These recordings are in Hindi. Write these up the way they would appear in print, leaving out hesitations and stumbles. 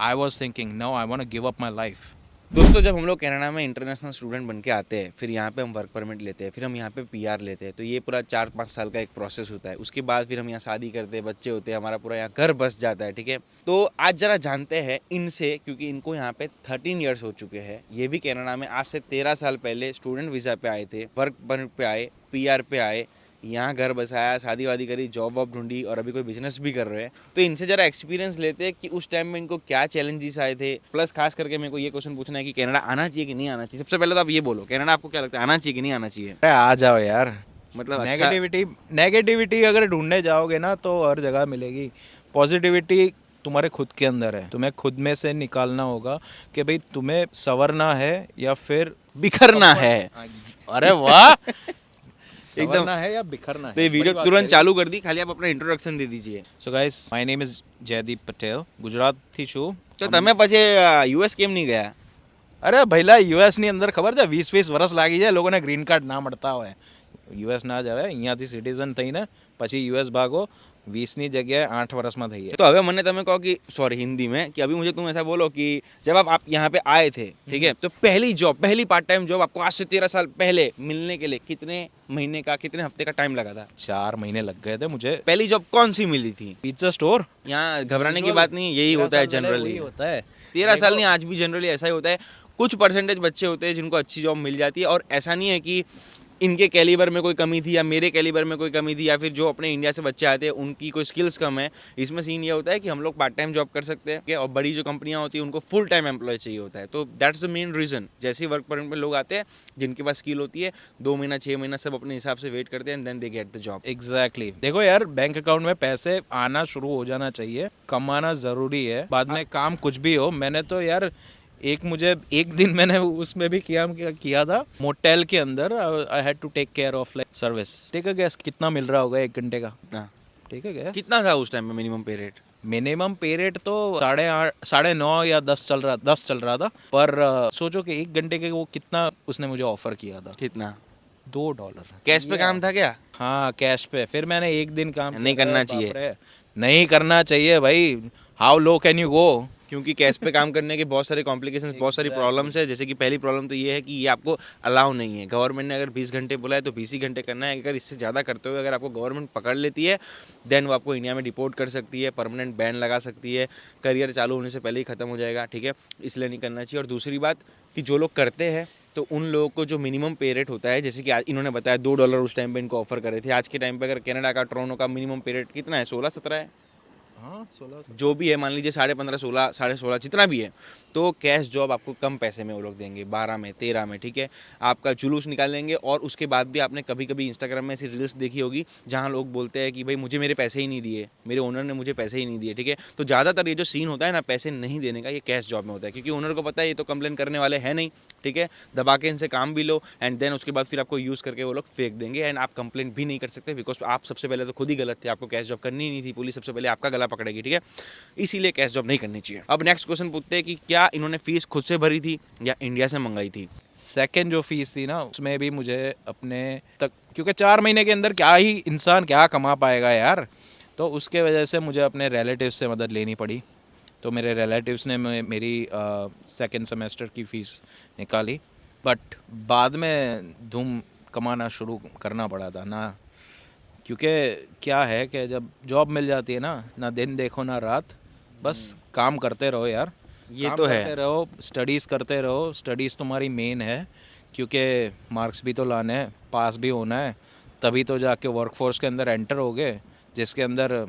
I was thinking, no, I want to give up my life. दोस्तों जब हम लोग कनाडा में इंटरनेशनल स्टूडेंट बन के आते हैं, फिर यहाँ पे हम वर्क परमिट लेते हैं, फिर हम यहाँ पे पीआर लेते हैं, तो ये पूरा 4-5 साल का एक प्रोसेस होता है। उसके बाद फिर हम यहाँ शादी करते हैं, बच्चे होते हैं, हमारा पूरा यहाँ घर बस जाता है, ठीक है। तो आज जरा जानते हैं इनसे, क्योंकि इनको यहाँ पे 13 ईयर्स हो चुके हैं। ये भी कनाडा में आज से 13 साल पहले स्टूडेंट वीज़ा पे आए थे, वर्क परमिट पे आए, पीआर पे आए, यहाँ घर बसाया, शादी वादी करी, जॉब वॉब ढूंढी और अभी कोई बिजनेस भी कर रहे हैं। तो इनसे जरा एक्सपीरियंस लेते हैं कि उस टाइम में इनको क्या चैलेंजेस आए थे। प्लस खास करके मेरे को ये क्वेश्चन पूछना है कि कनाडा आना चाहिए कि नहीं आना चाहिए। सबसे पहले तो आप ये बोलो, कनाडा आपको क्या लगता है, आना चाहिए कि नहीं आना चाहिए? अरे आ जाओ यार। मतलब अच्छा। नेगेटिविटी अगर ढूंढने जाओगे ना तो हर जगह मिलेगी। पॉजिटिविटी तुम्हारे खुद के अंदर है, तुम्हें खुद में से निकालना होगा कि भाई तुम्हें संवरना है या फिर बिखरना है। अरे वाह एकदम। संवरना है या बिखरना है। तो ये वीडियो तुरंत चालू कर दी, खाली आप अपना इंट्रोडक्शन दे दीजिए। So guys, my name is Jaydeep Patel, गुजरातથી છું। तो તમે પછી યુએસ કેમ નહીં ગયા? અરે ભઈલા યુએસ ની અંદર ખબર છે 20 વર્ષ લાગી જાય લોકોને ગ્રીન કાર્ડ ના મળતા હોય। યુએસ ના જવાય, અહીંયાથી સિટીઝન થઈને પછી યુએસ ભાગો, 20 ની જગ્યાએ 8 વર્ષમાં થઈ જાય। तो अभी मैंने तुम्हें कहो कि सॉरी हिंदी में, कि अभी मुझे तुम ऐसा बोलो कि जब आप यहाँ पे आए थे, ठीक है, तो पहली जॉब, पहली पार्ट टाइम जॉब आपको आज से 13 साल पहले मिलने के लिए कितने महीने का, कितने हफ्ते का टाइम लगा था? 4 महीने लग गए थे मुझे। पहली जॉब कौन सी मिली थी? Pizza store. यहाँ घबराने की बात नहीं है, यही होता है जनरली। होता है 13 साल नहीं, आज भी जनरली ऐसा ही होता है। कुछ परसेंटेज बच्चे होते हैं जिनको अच्छी जॉब मिल जाती है, और ऐसा नहीं है कि इनके कैलिबर में कोई कमी थी या मेरे कैलिबर में कोई कमी थी या फिर जो अपने इंडिया से बच्चे आते हैं उनकी कोई स्किल्स कम है। इसमें सीन ये होता है कि हम लोग पार्ट टाइम जॉब कर सकते हैं, और बड़ी जो कंपनियां होती हैं उनको फुल टाइम एम्प्लॉय चाहिए होता है। तो दैट्स द मेन रीज़न। जैसे ही वर्क परमिट में लोग आते हैं, जिनके पास स्किल होती है, 2 महीना 6 महीना सब अपने हिसाब से वेट करते हैं, and then they get the job. Exactly देखो यार, बैंक अकाउंट में पैसे आना शुरू हो जाना चाहिए, कमाना ज़रूरी है, बाद में काम कुछ भी हो। मैंने तो यार एक दिन मैंने उसमें भी किया था मोटेल के अंदर। I had to take care of like service. ठीक है गैस, कितना मिल रहा होगा 1 घंटे का? ठीक है गैस, कितना था उस टाइम में मिनिमम पे रेट? मिनिमम पे रेट तो 8:30 या 10 चल रहा था। पर सोचो कि 1 घंटे के वो कितना उसने मुझे ऑफर किया था। कितना? $2। कैश पे काम था क्या? हाँ कैश पे। फिर मैंने एक दिन काम नहीं किया। करना बाप चाहिए। रे, नहीं करना चाहिए भाई। How low can you go? क्योंकि कैश पे काम करने के बहुत सारे कॉम्प्लिकेशंस, बहुत सारी प्रॉब्लम्स है। जैसे कि पहली प्रॉब्लम तो ये है कि ये आपको अलाउ नहीं है। गवर्नमेंट ने अगर 20 घंटे बोला है तो 20 ही घंटे करना है। अगर इससे ज़्यादा करते हुए अगर आपको गवर्नमेंट पकड़ लेती है, देन वो आपको इंडिया में डिपोर्ट कर सकती है, परमानेंट बैन लगा सकती है, करियर चालू होने से पहले ही ख़त्म हो जाएगा, ठीक है। इसलिए नहीं करना चाहिए। और दूसरी बात कि जो लोग करते हैं तो उन लोगों को जो मिनिमम पे रेट होता है, जैसे कि आज इन्होंने बताया $2 उस टाइम पे इनको ऑफर करे थे। आज के टाइम पे अगर कनाडा का, टोरंटो का मिनिमम पे रेट कितना है? 16-17 है। हाँ 16। जो भी है, मान लीजिए 15.5, 16, 16.5, जितना भी है। तो कैश जॉब आपको कम पैसे में वो लोग देंगे, 12 में, 13 में, ठीक है। आपका जुलूस निकालेंगे। और उसके बाद भी आपने कभी कभी इंस्टाग्राम में ऐसी रील्स देखी होगी जहाँ लोग बोलते हैं कि भाई मुझे मेरे पैसे ही नहीं दिए, मेरे ओनर ने मुझे पैसे ही नहीं दिए, ठीक है। तो ज़्यादातर ये जो सीन होता है ना पैसे नहीं देने का, ये कैश जॉब में होता है, क्योंकि ओनर को पता है ये तो कंप्लेन करने वाले हैं नहीं, ठीक है। दबा के इनसे काम भी लो, एंड देन उसके बाद फिर आपको यूज़ करके वो लोग फेंक देंगे, एंड आप कंप्लेंट भी नहीं कर सकते, बिकॉज आप सबसे पहले तो खुद ही गलत थे। आपको कैश जॉब करनी ही नहीं थी, पुलिस सबसे पहले आपका गला पकड़ेगी, ठीक है। इसीलिए कैश जॉब नहीं करनी चाहिए। अब नेक्स्ट क्वेश्चन पूछते हैं कि क्या इन्होंने फीस खुद से भरी थी या इंडिया से मंगाई थी? सेकंड जो फीस थी ना, उसमें भी मुझे अपने तक, क्योंकि 4 महीने के अंदर क्या ही इंसान क्या कमा पाएगा यार। तो उसके वजह से मुझे अपने रिलेटिव्स से मदद लेनी पड़ी। तो मेरे रिलेटिव्स ने मेरी सेकंड सेमेस्टर की फ़ीस निकाली। बट बाद में धूम कमाना शुरू करना पड़ा था ना, क्योंकि क्या है कि जब जॉब मिल जाती है ना दिन देखो ना रात, बस काम करते रहो यार। ये काम तो है। करते रहो, स्टडीज़ करते रहो। स्टडीज़ तुम्हारी मेन है, क्योंकि मार्क्स भी तो लाने हैं, पास भी होना है, तभी तो जाके वर्कफोर्स के अंदर एंटर होगे, जिसके अंदर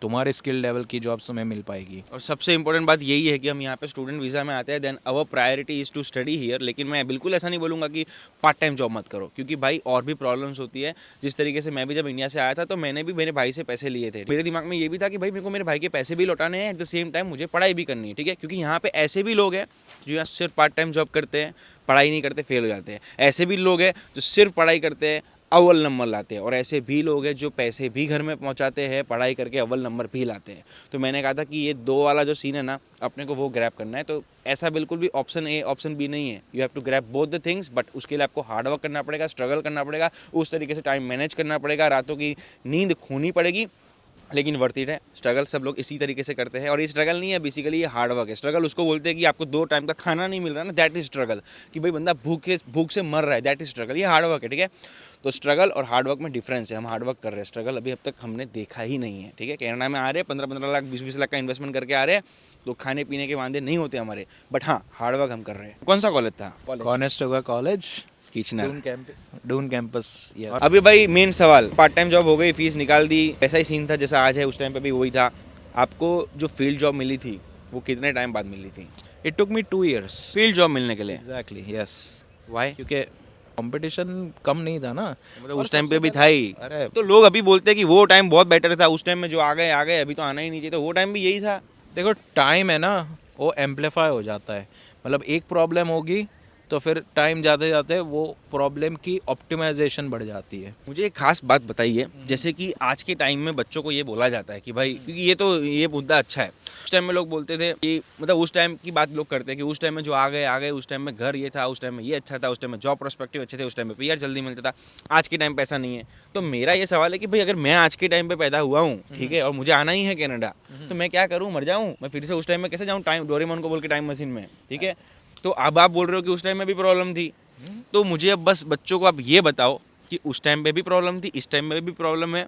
तुम्हारी स्किल लेवल की जॉब्स तुम्हें मिल पाएगी। और सबसे इंपॉर्टेंट बात यही है कि हम यहाँ पे स्टूडेंट वीज़ा में आते हैं, then our priority is to study here. लेकिन मैं बिल्कुल ऐसा नहीं बोलूँगा कि पार्ट टाइम जॉब मत करो, क्योंकि भाई और भी प्रॉब्लम्स होती है। जिस तरीके से मैं भी जब इंडिया से आया था तो मैंने भी मेरे भाई से पैसे लिए थे। मेरे दिमाग में ये भी था कि भाई मेरे को मेरे भाई के पैसे भी लौटाने हैं, एट द सेम टाइम मुझे पढ़ाई भी करनी है, ठीक है। क्योंकि यहाँ पे ऐसे भी लोग हैं जो यहाँ सिर्फ पार्ट टाइम जॉब करते हैं, पढ़ाई नहीं करते, फेल हो जाते हैं। ऐसे भी लोग हैं जो सिर्फ पढ़ाई करते हैं, अव्वल नंबर लाते हैं। और ऐसे भी लोग हैं जो पैसे भी घर में पहुंचाते हैं, पढ़ाई करके अव्वल नंबर भी लाते हैं। तो मैंने कहा था कि ये 2 वाला जो सीन है ना, अपने को वो ग्रैब करना है। तो ऐसा बिल्कुल भी ऑप्शन ए ऑप्शन बी नहीं है। You have to grab both the things, but उसके लिए आपको हार्ड वर्क करना पड़ेगा, स्ट्रगल करना पड़ेगा, उस तरीके से टाइम मैनेज करना पड़ेगा, रातों की नींद खोनी पड़ेगी, लेकिन वर्थ इट है। स्ट्रगल सब लोग इसी तरीके से करते हैं, और ये स्ट्रगल नहीं है बेसिकली, ये हार्ड वर्क है। स्ट्रगल उसको बोलते हैं कि आपको 2 टाइम का खाना नहीं मिल रहा ना, दैट इज स्ट्रगल। कि भाई बंदा भूख से मर रहा है, दैट इज स्ट्रगल। ये हार्ड वर्क है, ठीक है। तो स्ट्रगल और हार्ड वर्क में डिफरेंस है। हम हार्ड वर्क कर रहे हैं, स्ट्रगल अभी अब तक हमने देखा ही नहीं है, ठीक है। कनाडा में आ रहे हैं, 15-15 लाख 20-20 लाख का इन्वेस्टमेंट करके आ रहे हैं, तो खाने पीने के वादे नहीं होते हमारे, बट हाँ हार्ड वर्क हम कर रहे हैं। कौन सा कॉलेज था? Conestoga college, Kitchener. Doon campus. Yes. अभी भाई मेन सवाल, पार्ट टाइम जॉब हो गई, फीस निकाल दी, ऐसा ही सीन था जैसा आज है, उस टाइम पे भी वही था। आपको जो फील्ड जॉब मिली थी वो कितने टाइम बाद मिली थी? It took me 2 years field job मिलने के लिए? Exactly, yes. वाई? क्योंकि कंपटीशन कम नहीं था ना, मतलब उस टाइम पे भी था ही। अरे तो लोग अभी बोलते हैं कि वो टाइम बहुत बेटर था, उस टाइम में जो आ गए, अभी तो आना ही नहीं चाहिए, तो वो टाइम भी यही था। देखो टाइम है ना, वो एम्पलीफाई हो जाता है। मतलब एक प्रॉब्लम होगी तो फिर टाइम जाते जाते वो प्रॉब्लम की ऑप्टिमाइजेशन बढ़ जाती है। मुझे एक खास बात बताइए, जैसे कि आज के टाइम में बच्चों को ये बोला जाता है कि भाई, क्योंकि ये मुद्दा अच्छा है। उस टाइम में लोग बोलते थे कि मतलब उस टाइम की बात लोग करते हैं कि उस टाइम में जो आ गए, उस टाइम में घर ये था, उस टाइम में ये अच्छा था, उस टाइम में जॉब प्रोस्पेक्टिव अच्छे थे, उस टाइम में पीआर जल्दी मिलता था। आज के टाइम पे ऐसा नहीं है। तो मेरा ये सवाल है कि भाई अगर मैं आज के टाइम पे पैदा हुआ हूँ, ठीक है, और मुझे आना ही है कनाडा, तो मैं क्या करूँ? मर जाऊँ? मैं फिर से उस टाइम में कैसे जाऊँ? टाइम डोरेमोन को बोल के टाइम मशीन में, ठीक है। तो अब आप बोल रहे हो कि उस टाइम में भी प्रॉब्लम थी, तो मुझे अब बस बच्चों को आप ये बताओ कि उस टाइम पे भी प्रॉब्लम थी, इस टाइम में भी प्रॉब्लम है,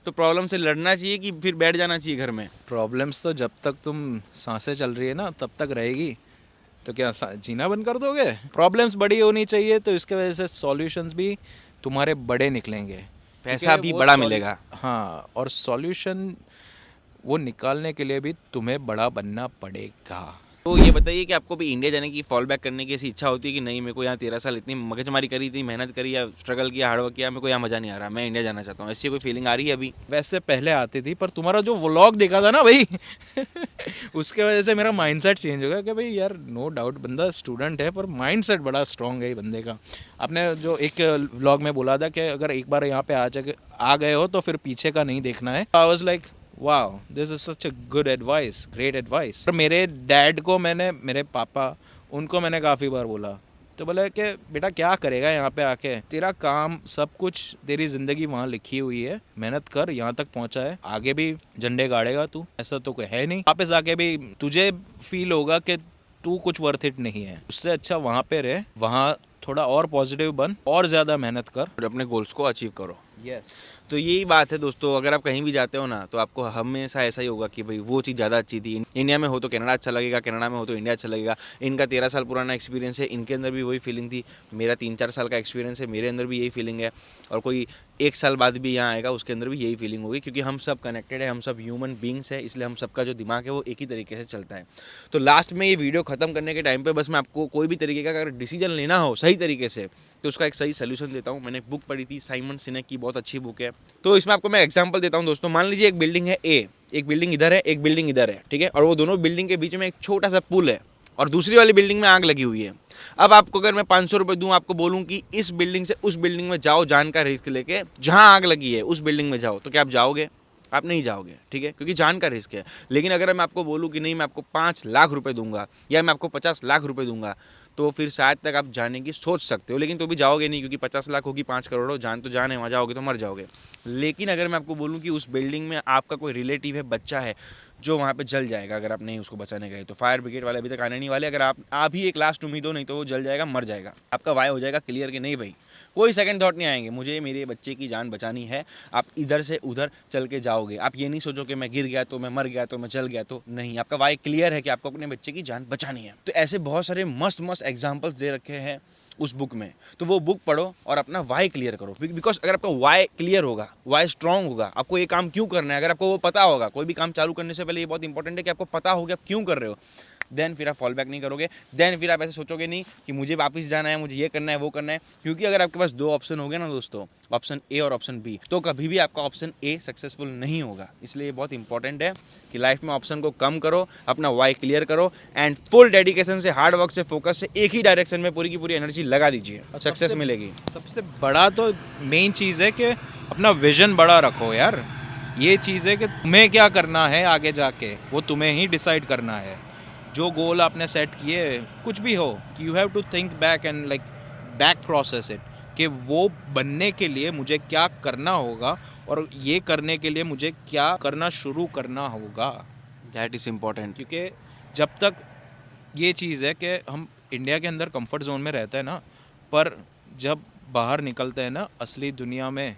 तो प्रॉब्लम से लड़ना चाहिए कि फिर बैठ जाना चाहिए घर में? प्रॉब्लम्स तो जब तक तुम सांसें चल रही है ना तब तक रहेगी। तो क्या जीना बंद कर दोगे? प्रॉब्लम्स बड़ी होनी चाहिए, तो इसके वजह से सॉल्यूशंस भी तुम्हारे बड़े निकलेंगे, पैसा क्योंकि भी वो बड़ा मिलेगा। हाँ, और सॉल्यूशन वो निकालने के लिए भी तुम्हें बड़ा बनना पड़ेगा। तो ये बताइए कि आपको भी इंडिया जाने की फॉल बैक करने की ऐसी इच्छा होती है कि नहीं, मेरे को यहाँ 13 साल इतनी मगजमारी करी थी, मेहनत करी या स्ट्रगल किया, हार्डवर्क किया, मेरे को यहाँ मज़ा नहीं आ रहा, मैं इंडिया जाना चाहता हूँ, ऐसी कोई फीलिंग आ रही है अभी? वैसे पहले आती थी, पर तुम्हारा जो व्लॉग देखा था ना भाई उसके वजह से मेरा माइंडसेट चेंज हो गया कि भाई यार नो डाउट बंदा स्टूडेंट है, पर माइंडसेट बड़ा स्ट्रांग है बंदे का। आपने जो एक व्लॉग में बोला था कि अगर एक बार यहाँ पे आ गए हो तो फिर पीछे का नहीं देखना है। I was like wow, this is such a good advice, great advice. और मेरे डैड को मेरे पापा उनको मैंने काफ़ी बार बोला, तो बोले कि बेटा क्या करेगा यहाँ पे आके, तेरा काम सब कुछ, तेरी ज़िंदगी वहाँ लिखी हुई है, मेहनत कर, यहाँ तक पहुँचा है, आगे भी झंडे गाड़ेगा तू, ऐसा तो कोई है नहीं। वापस आके भी तुझे फील होगा कि तू कुछ वर्थ इट नहीं है, उससे अच्छा वहाँ पे रहे, वहाँ थोड़ा और पॉजिटिव बन और ज़्यादा मेहनत कर और अपने गोल्स को अचीव करो। यस। तो यही बात है दोस्तों, अगर आप कहीं भी जाते हो ना, तो आपको हमेशा ऐसा ही होगा कि भाई वो चीज़ ज़्यादा अच्छी थी। इंडिया में हो तो कनाडा अच्छा लगेगा, कनाडा में हो तो इंडिया अच्छा लगेगा। इनका 13 साल पुराना एक्सपीरियंस है, इनके अंदर भी वही फीलिंग थी। मेरा 3-4 साल का एक्सपीरियंस है, मेरे अंदर भी यही फीलिंग है। और कोई 1 साल बाद भी यहाँ आएगा, उसके अंदर भी यही फीलिंग होगी, क्योंकि हम सब कनेक्टेड है, हम सब ह्यूमन बींग्स है, इसलिए हम सबका जो दिमाग है वो एक ही तरीके से चलता है। तो लास्ट में ये वीडियो ख़त्म करने के टाइम पे बस मैं आपको कोई भी तरीके का अगर डिसीजन लेना हो सही तरीके से, तो उसका एक सही सोल्यूशन देता हूँ। मैंने एक बुक पढ़ी थी, साइमन सिनेक की, बहुत अच्छी बुक है। तो इसमें आपको मैं एग्जांपल देता हूँ दोस्तों। मान लीजिए एक बिल्डिंग है ए, एक बिल्डिंग इधर है, एक बिल्डिंग इधर है, ठीक है। और वो दोनों बिल्डिंग के बीच में एक छोटा सा पुल है, और दूसरी वाली बिल्डिंग में आग लगी हुई है। अब आपको अगर मैं 500 रुपये दूँ, आपको बोलूँ कि इस बिल्डिंग से उस बिल्डिंग में जाओ, जान का रिस्क लेके, जहाँ आग लगी है उस बिल्डिंग में जाओ, तो क्या आप जाओगे? आप नहीं जाओगे, ठीक है, क्योंकि जान का रिस्क है। लेकिन अगर मैं आपको बोलूँ कि नहीं, मैं आपको 5 लाख रुपए दूंगा या मैं आपको 50 लाख रुपए दूंगा, तो फिर शायद तक आप जाने की सोच सकते हो, लेकिन तो भी जाओगे नहीं, क्योंकि 50 लाख होगी, 5 करोड़ हो, जान तो जान है, वहाँ जाओगे तो मर जाओगे। लेकिन अगर मैं आपको बोलूँ कि उस बिल्डिंग में आपका कोई रिलेटिव है, बच्चा है, जो वहाँ पे जल जाएगा अगर आप नहीं उसको बचाने गए, तो फायर ब्रिगेड वाले अभी तक आने नहीं वाले। अगर आप ही एक लास्ट उम्मीद हो, नहीं तो वो जल जाएगा, मर जाएगा। आपका वाय हो जाएगा क्लियर कि नहीं भाई, कोई सेकंड थॉट नहीं आएंगे, मुझे मेरे बच्चे की जान बचानी है। आप इधर से उधर चल के जाओगे, आप ये नहीं सोचो कि मैं गिर गया तो, मैं मर गया तो, मैं जल गया तो, नहीं, आपका वाय क्लियर है कि आपको अपने बच्चे की जान बचानी है। तो ऐसे बहुत सारे मस्त मस्त एग्जाम्पल्स दे रखे हैं उस बुक में, तो वो बुक पढ़ो और अपना वाई क्लियर करो। बिकॉज अगर आपका वाई क्लियर होगा, वाई स्ट्रांग होगा, आपको ये काम क्यों करना है, अगर आपको वो पता होगा, कोई भी काम चालू करने से पहले ये बहुत इंपॉर्टेंट है कि आपको पता होगा आप क्यों कर रहे हो, देन फिर आप फॉल बैक नहीं करोगे। देन फिर आप ऐसे सोचोगे नहीं कि मुझे वापस जाना है, मुझे ये करना है, वो करना है। क्योंकि अगर आपके पास 2 ऑप्शन हो गए ना दोस्तों, ऑप्शन ए और ऑप्शन बी, तो कभी भी आपका ऑप्शन ए सक्सेसफुल नहीं होगा। इसलिए बहुत इंपॉर्टेंट है कि लाइफ में ऑप्शन को कम करो, अपना वाई क्लियर करो, एंड फुल डेडिकेशन से, हार्ड वर्क से, फोकस से एक ही डायरेक्शन में पूरी की पूरी एनर्जी लगा दीजिए, सक्सेस मिलेगी। सबसे बड़ा तो मेन चीज़ है कि अपना विजन बड़ा रखो यार। ये चीज़ है कि तुम्हें क्या करना है आगे जाके, वो तुम्हें ही डिसाइड करना है। जो गोल आपने सेट किए, कुछ भी हो, you have to think back and like back process it, कि वो बनने के लिए मुझे क्या करना होगा और ये करने के लिए मुझे क्या करना शुरू करना होगा। That is important. क्योंकि जब तक ये चीज़ है कि हम इंडिया के अंदर कंफर्ट जोन में रहते हैं ना, पर जब बाहर निकलते हैं ना असली दुनिया में,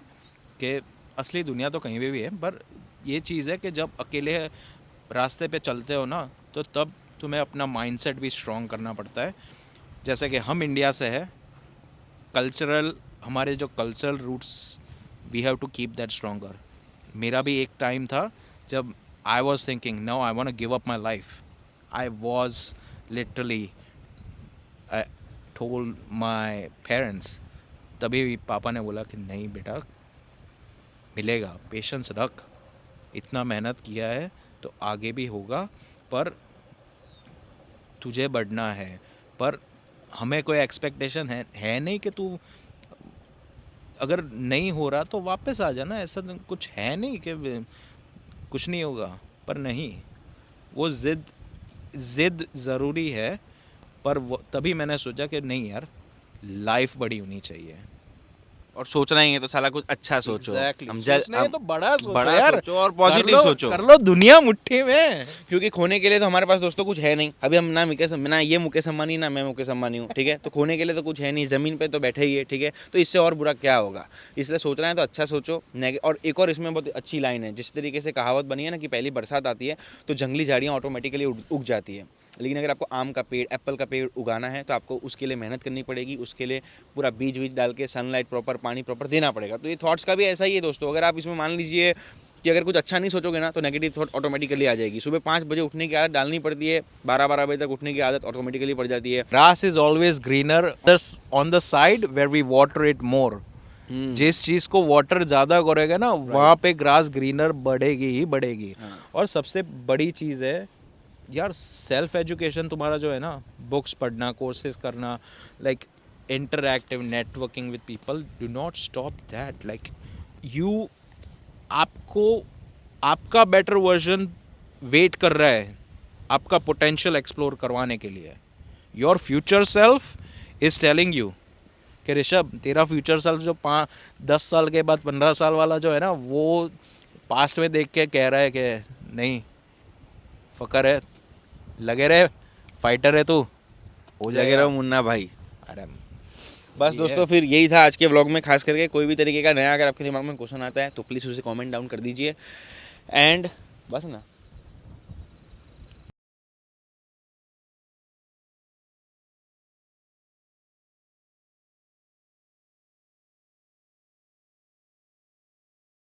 कि असली दुनिया तो कहीं भी है, पर ये चीज़ है कि जब अकेले रास्ते पे चलते हो ना, तो तब तुम्हें अपना माइंडसेट भी स्ट्रॉन्ग करना पड़ता है। जैसे कि हम इंडिया से है, कल्चरल, हमारे जो cultural roots, we have to keep that stronger. मेरा भी एक टाइम था जब I was thinking no I want to give up my life. I was literally told my parents, तभी पापा ने बोला कि नहीं बेटा, मिलेगा, पेशेंस रख, इतना मेहनत किया है तो आगे भी होगा, पर तुझे बढ़ना है। पर हमें कोई एक्सपेक्टेशन है नहीं कि तू अगर नहीं हो रहा तो वापस आ जाना, ऐसा तो कुछ है नहीं कि कुछ नहीं होगा। पर नहीं, वो ज़िद ज़रूरी है, पर तभी मैंने सोचा कि नहीं यार, लाइफ बड़ी होनी चाहिए। और सोचना ही है तो साला कुछ अच्छा सोचो। Exactly. हम सोचना है तो बड़ा सोचो बड़ा यार, सोचो और पॉजिटिव सोचो। कर लो दुनिया मुट्ठी में। क्योंकि खोने के लिए तो हमारे पास दोस्तों कुछ है नहीं। अभी हम ना ये मुकेश अंबानी, ना मैं मुकेश अंबानी हूँ, ठीक है। तो खोने के लिए तो कुछ है नहीं, ज़मीन पे तो बैठे ही है, ठीक है। तो इससे और बुरा क्या होगा। इसलिए सोचना है तो अच्छा सोचो। और एक और इसमें बहुत अच्छी लाइन है, जिस तरीके से कहावत बनी है ना कि पहली बरसात आती है तो जंगली झाड़ियाँ ऑटोमेटिकली उग जाती है। लेकिन अगर आपको आम का पेड़, एप्पल का पेड़ उगाना है तो आपको उसके लिए मेहनत करनी पड़ेगी, उसके लिए पूरा बीज वीज डाल के सनलाइट प्रॉपर, पानी प्रॉपर देना पड़ेगा। तो ये थॉट्स का भी ऐसा ही है दोस्तों। अगर आप इसमें मान लीजिए कि अगर कुछ अच्छा नहीं सोचोगे ना, तो नेगेटिव थॉट ऑटोमेटिकली आ जाएगी। सुबह 5 बजे उठने की आदत डालनी पड़ती है, 12 बजे तक उठने की आदत ऑटोमेटिकली पड़ जाती है। Grass is always greener on the side where we water it more. जिस चीज को वाटर ज्यादा करेगा ना, वहां पे ग्रास ग्रीनर बढ़ेगी ही बढ़ेगी। और सबसे बड़ी चीज है यार, सेल्फ एजुकेशन तुम्हारा जो है ना, बुक्स पढ़ना, कोर्सेज करना, like interactive networking with people, do not stop that. Like you, आपको आपका बेटर वर्जन वेट कर रहा है आपका पोटेंशियल एक्सप्लोर करवाने के लिए। Your future self is telling you कि ऋषभ, तेरा फ्यूचर सेल्फ जो 10 साल के बाद 15 साल वाला जो है ना, वो पास्ट में देख के कह रहा है कि नहीं, फकर है, लगे रहे, फाइटर है तू, हो लगे जाएगा। रहो मुन्ना भाई। अरे बस ये दोस्तों, फिर यही था आज के व्लॉग में। खास करके कोई भी तरीके का नया अगर आपके दिमाग में क्वेश्चन आता है तो प्लीज़ उसे कमेंट डाउन कर दीजिए। एंड बस ना।